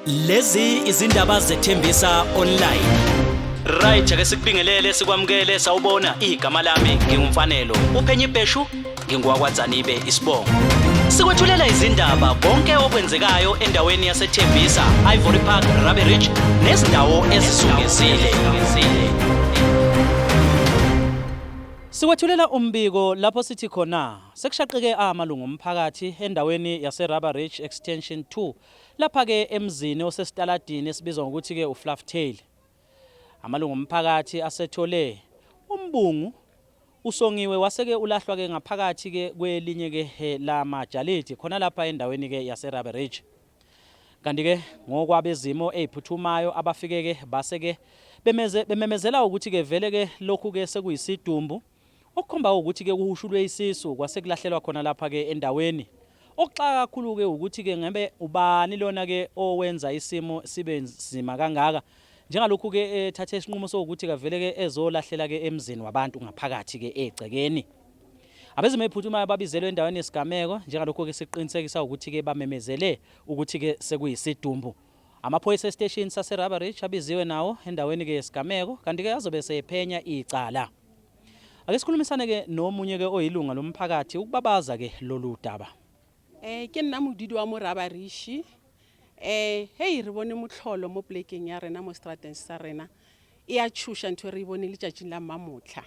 Lezi izindaba zethembisa online. Right ake sikubingelele sikwamukele sawubona igama lami ngingumfanelo. Uphenye ibheshu ngingwakwaZanibe isibongo. Sikwethulela izindaba konke okwenzekayo endaweni yaseThembisa, Ivory Park, Rabbe Ridge nezindawo ezisungezile. Sikwethulela umbiko lapho sithi khona sekushaqeke amalungu omphakathi endaweni yase Rabbe Ridge Extension 2 lapha ke emzini osesitaladini esibizwa ngokuthi ke uFlufftail. Amalungu omphakathi asethole umbungu usongiwe waseke ulahlwa ke ngaphakathi ke kwelinye ke la majaleti khona lapha endaweni ke yase Rabbe Ridge. Kanti ke ngokwabezimo eziphuthumayo abafike ke baseke bememezela ukuthi ke vele ke lokhu ke sekuyisidumbu okukhomba ukuthi ke kuhushulwe isisu kwasekulahlelwa khona lapha ke endaweni. Okuxaka kakhulu ke ukuthi ke ngembe ubani lona ke owenza isimo sibe nzima kangaka njengalokhu ke ethathe isinqumo sokuthi ke vele ke ezolahlela ke emzini wabantu ngaphakathi ke egcekeni. Abezimo eziphuthumayo babizelwe endaweni yesigameko njengalokhu ke siqinisekisa ukuthi ke bamemezele ukuthi ke sekuyisidumbu. Amaphoyisa station sase Rabbe Ridge abiziwe nawo endaweni ke yesigameko kanti ke azobe sephenya icala. Ake sikhulumisane ke nomunye ke oyilunga lomphakathi ukubabaza ke lolu daba. Ke nna modidi wa mo Rabbe Ridge. Hey re bone motlholo mo plekeng ya rena mo strateng sa rena. E a tshusha ntwe re bone le tjatjing la mamotla.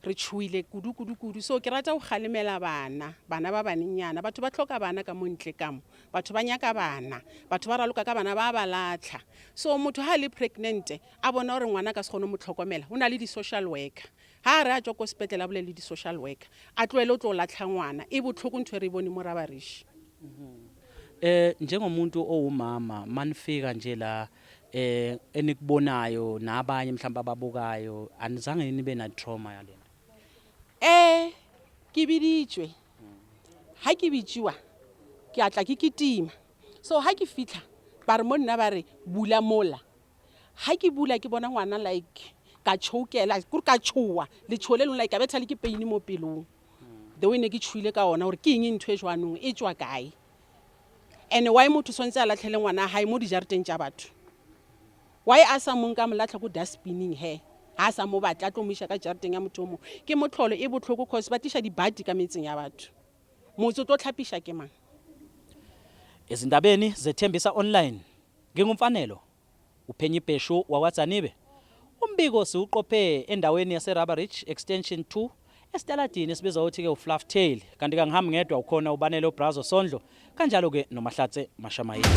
Re tshuile kudu so ke rata go galemela bana ba banenyana batho ba tlhoka bana ka montle kamo batho ba nyaka bana batho ba raloka ka bana ba latlha so motho ha le pregnant a bona hore ngwana ka se gone mo tlhokomela hona le di social worker ha re a tswa ko sepetlela bole le di social worker a tloele o tlo latlha ngwana e botlhoko ntwe re bone mo Rabbe Ridge. Njengomuntu owumama manifika nje la enikubonayo nabanye mhlawumbe ababukayo anizange nibe na trauma yalena. Ke biditswe ha ke bitsiwa ke atla ke kitima so ha ke fitla ba re monna ba re bula mola ha ke bula ke bona ngwana like ka chokela ka tshuwa le tshole lona like ka betha le ke pain mo pelong the way ne ke tshwile ka ona hore ke eng ntwe jwanong e tswa kae and why motho sontse a latlhele ngwana ha mo dijareteng tsa batho why a sa monka molatlha go dustbining he ha sa mo batla tlo mo isha ka jareteng ya motho mo ke motlholo e botlhoko cause ba tisha dibati ka metseng ya batho motho tlo tlhapisha ke mang. Ezindabeni zethembisa online ngingumfanelo uphenye ibheshu wakwaZanibe. Umbiko siuqophe endaweni yase Rabbe Ridge Extension 2 esitaladini esibizwa ukuthi ke uFlufftail kanti kangihambi ngedwa ukhona ubanele oBrazo Sondlo kanjalo ke noMahlatse Mashamayeli.